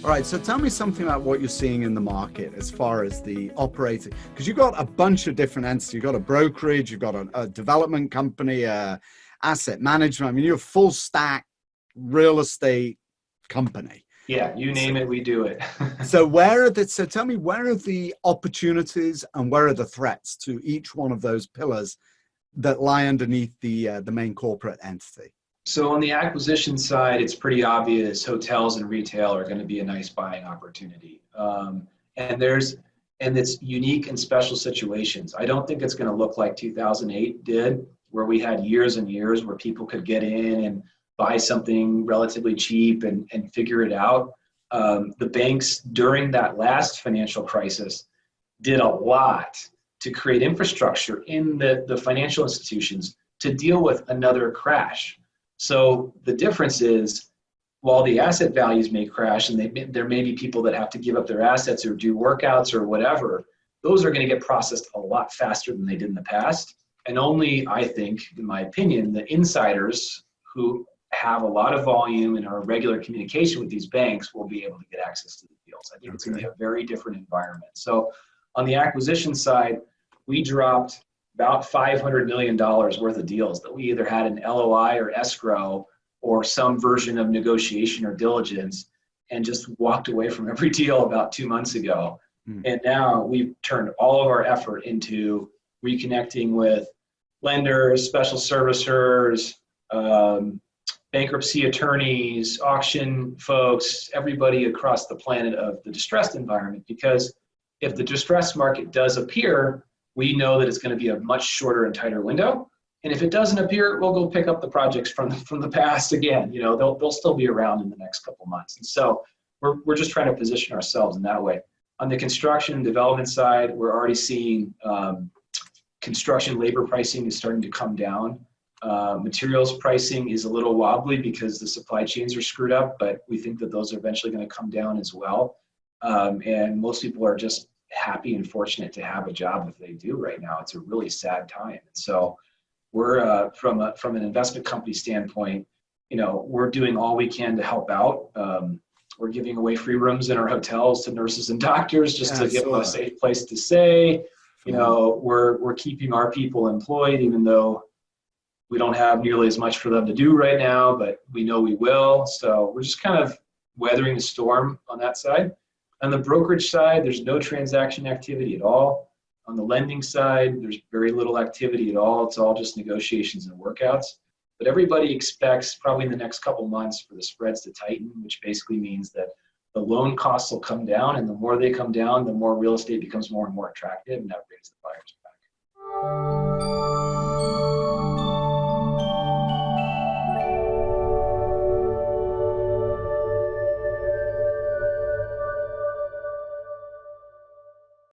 All right, so tell me something about what you're seeing in the market as far as the operating, because you've got a bunch of different entities. You've got a brokerage, you've got a development company, asset management. I mean, you're a full stack real estate company. Yeah, you name it, we do it. So so tell me, where are the opportunities and where are the threats to each one of those pillars that lie underneath the main corporate entity? So on the acquisition side, it's pretty obvious hotels and retail are going to be a nice buying opportunity. And it's unique and special situations. I don't think it's going to look like 2008 did, where we had years and years where people could get in and buy something relatively cheap and figure it out. The banks during that last financial crisis did a lot to create infrastructure in the financial institutions to deal with another crash. So the difference is, while the asset values may crash and there may be people that have to give up their assets or do workouts or whatever, those are going to get processed a lot faster than they did in the past. And only, I think, in my opinion, the insiders who have a lot of volume and are in regular communication with these banks will be able to get access to the deals. I think it's going to be a very different environment. So on the acquisition side, we dropped about $500 million worth of deals that we either had an LOI or escrow or some version of negotiation or diligence, and just walked away from every deal about 2 months ago. And now we've turned all of our effort into reconnecting with lenders, special servicers, bankruptcy attorneys, auction folks, everybody across the planet of the distressed environment. Because if the distressed market does appear, we know that it's going to be a much shorter and tighter window. And if it doesn't appear, we'll go pick up the projects from the past again. You know, they'll still be around in the next couple months. And so we're just trying to position ourselves in that way. On the construction and development side, we're already seeing construction labor pricing is starting to come down. Materials pricing is a little wobbly because the supply chains are screwed up, but we think that those are eventually going to come down as well. And most people are just happy and fortunate to have a job that they do right now. It's a really sad time. And so we're from an investment company standpoint, you know, we're doing all we can to help out. We're giving away free rooms in our hotels to nurses and doctors just to give them a safe place to stay. You know, we're keeping our people employed, even though we don't have nearly as much for them to do right now, but we know we will. So we're just kind of weathering the storm on that side. On the brokerage side, there's no transaction activity at all. On the lending side, there's very little activity at all. It's all just negotiations and workouts. But everybody expects probably in the next couple months for the spreads to tighten, which basically means that the loan costs will come down, and the more they come down, the more real estate becomes more and more attractive, and that brings the buyers back.